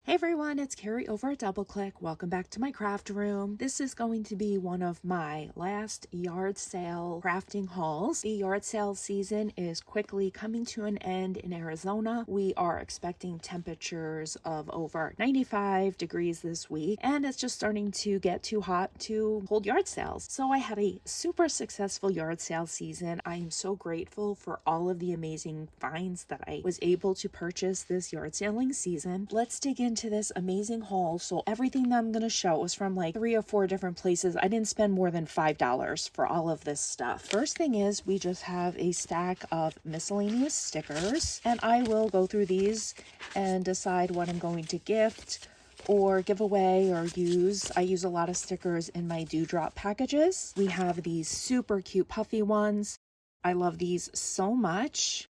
Hey everyone, it's Carrie over at Double Click. Welcome back to my craft room. This is going to be one of my last yard sale crafting hauls. The yard sale season is quickly coming to an end in Arizona. We are expecting temperatures of over 95 degrees this week, and it's just starting to get too hot to hold yard sales. So I had a super successful yard sale season. I am so grateful for all of the amazing finds that I was able to purchase this yard selling season. Let's dig into this amazing haul. So everything that I'm going to show was from like 3 or 4 different places. I didn't spend more than $5 for all of this stuff. First thing is we just have a stack of miscellaneous stickers, and I will go through these and decide what I'm going to gift or give away or use. I use a lot of stickers in my dewdrop packages. We have these super cute puffy ones. I love these so much.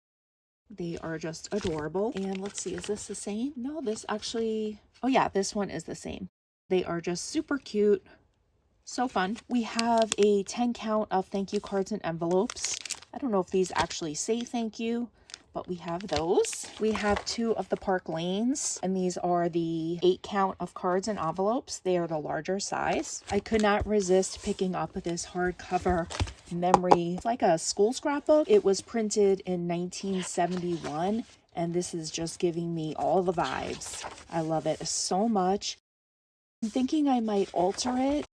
They are just adorable. And let's see, is this the same? No, this actually, oh yeah, this one is the same. They are just super cute. So fun. We have a 10 count of thank you cards and envelopes. I don't know if these actually say thank you, but we have those. We have 2 of the Park Lanes, and these are the 8 count of cards and envelopes. They are the larger size. I could not resist picking up this hardcover memory. It's like a school scrapbook. It was printed in 1971, and this is just giving me all the vibes. I love it so much. I'm thinking I might alter it.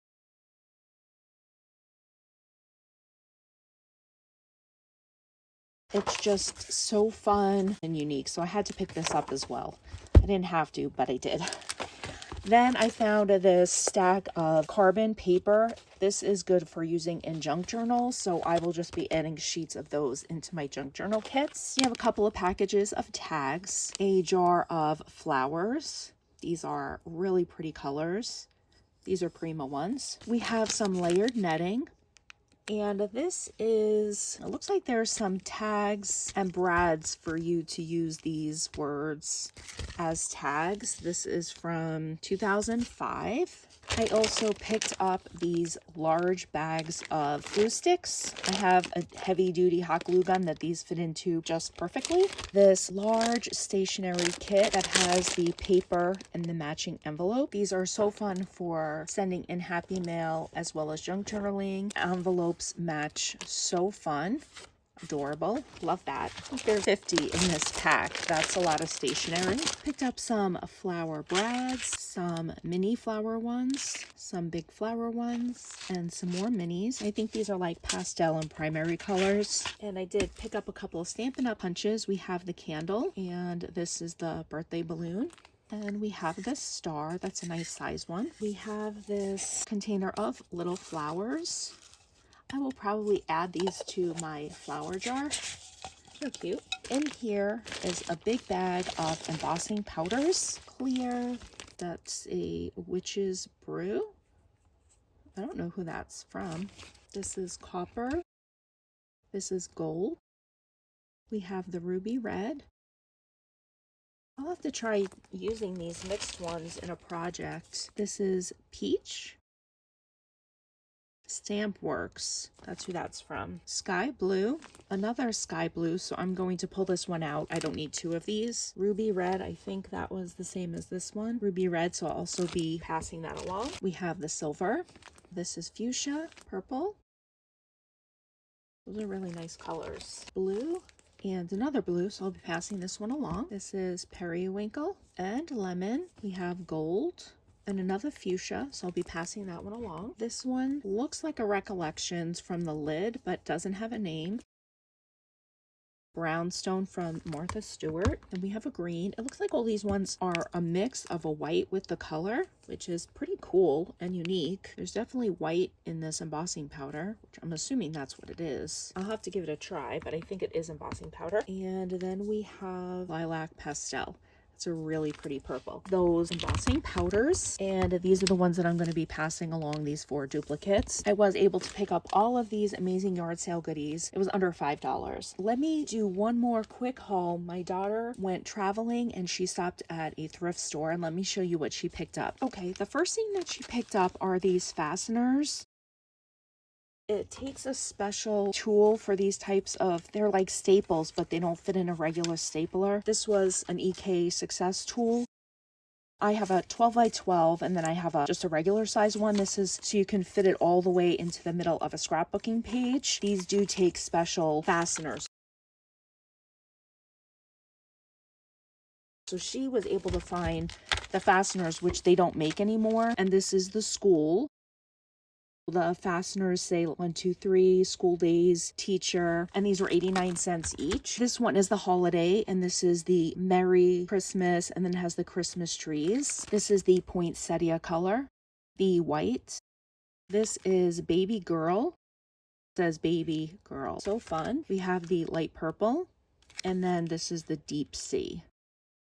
It's just so fun and unique, so I had to pick this up as well. I didn't have to, but I did. Then I found this stack of carbon paper. This is good for using in junk journals, so I will just be adding sheets of those into my junk journal kits. We have a couple of packages of tags, a jar of flowers. These are really pretty colors. These are Prima ones. We have some layered netting. And this is, it looks like there's some tags and brads for you to use these words as tags. This is from 2005. I also picked up these large bags of glue sticks. I have a heavy duty hot glue gun that these fit into just perfectly. This large stationery kit that has the paper and the matching envelope. These are so fun for sending in happy mail as well as junk journaling. Envelopes match, so fun. Adorable. Love that. I think there's 50 in this pack. That's a lot of stationery. Picked up some flower brads, some mini flower ones, some big flower ones, and some more minis. I think these are like pastel and primary colors. And I did pick up a couple of Stampin' Up! Punches. We have the candle, and this is the birthday balloon. And we have this star. That's a nice size one. We have this container of little flowers. I will probably add these to my flower jar. They're cute. In here is a big bag of embossing powders. Clear. That's a witch's brew. I don't know who that's from. This is copper. This is gold. We have the ruby red. I'll have to try using these mixed ones in a project. This is peach. Stamp Works, that's who that's from. Sky blue, another sky blue, so I'm going to pull this one out. I don't need 2 of these. Ruby red, I think that was the same as this one. Ruby red, so I'll also be passing that along. We have the silver. This is fuchsia, purple. Those are really nice colors. Blue and another blue, so I'll be passing this one along. This is periwinkle and lemon. We have gold and another fuchsia, so I'll be passing that one along. This one looks like a Recollections from the lid, but doesn't have a name. Brownstone from Martha Stewart, and we have a green. It looks like all these ones are a mix of a white with the color, which is pretty cool and unique. There's definitely white in this embossing powder, which I'm assuming that's what it is. I'll have to give it a try, but I think it is embossing powder. And then we have lilac pastel. It's a really pretty purple. Those embossing powders, and these are the ones that I'm going to be passing along, these 4 duplicates. I was able to pick up all of these amazing yard sale goodies. It was under $5. Let me do one more quick haul. My daughter went traveling and she stopped at a thrift store, and let me show you what she picked up. Okay, the first thing that she picked up are these fasteners. It takes a special tool for these types of, they're like staples, but they don't fit in a regular stapler. This was an EK Success tool. I have a 12 by 12 and then I have just a regular size one. This is so you can fit it all the way into the middle of a scrapbooking page. These do take special fasteners. So she was able to find the fasteners, which they don't make anymore. And this is the school. The fasteners say 1, 2, 3, school days, teacher, and these were 89 cents each. This one is the holiday, and this is the Merry Christmas, and then it has the Christmas trees. This is the poinsettia color, the white. This is baby girl. It says baby girl. So fun. We have the light purple, and then this is the deep sea.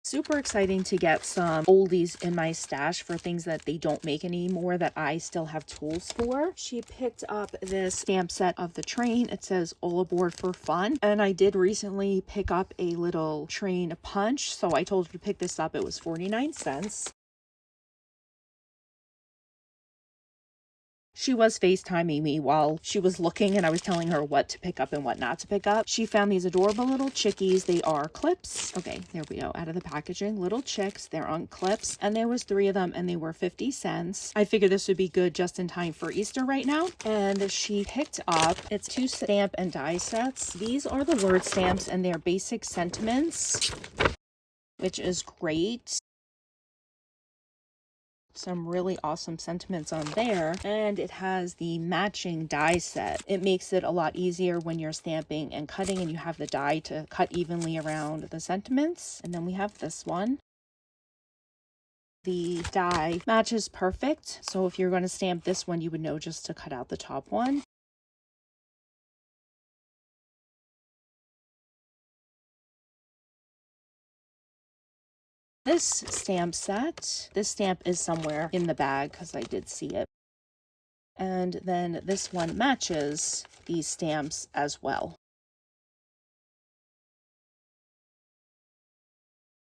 Super exciting to get some oldies in my stash for things that they don't make anymore that I still have tools for. She picked up this stamp set of the train. It says all aboard for fun. And I did recently pick up a little train punch. So I told her to pick this up. It was 49 cents. She was FaceTiming me while she was looking and I was telling her what to pick up and what not to pick up. She found these adorable little chickies. They are clips. Okay, there we go. Out of the packaging, little chicks. They're on clips and there was 3 of them and they were 50 cents. I figured this would be good just in time for Easter right now. And she picked up, it's 2 stamp and die sets. These are the word stamps and they're basic sentiments, which is great. Some really awesome sentiments on there, and it has the matching die set. It makes it a lot easier when you're stamping and cutting and you have the die to cut evenly around the sentiments. And then we have this one. The die matches perfect, so if you're going to stamp this one you would know just to cut out the top one. This stamp set, this stamp is somewhere in the bag because I did see it. And then this one matches these stamps as well.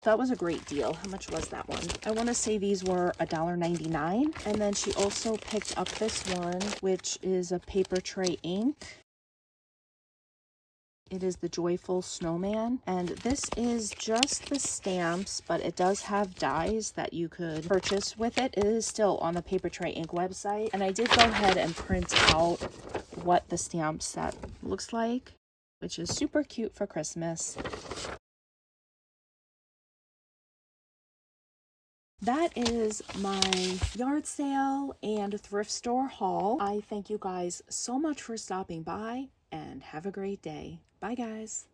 That was a great deal. How much was that one? I want to say these were $1.99. And then she also picked up this one, which is a paper tray ink. It is the Joyful Snowman, and this is just the stamps, but it does have dies that you could purchase with it. It is still on the Paper Tray Ink website, and I did go ahead and print out what the stamp set looks like, which is super cute for Christmas. That is my yard sale and thrift store haul. I thank you guys so much for stopping by, and have a great day. Bye, guys.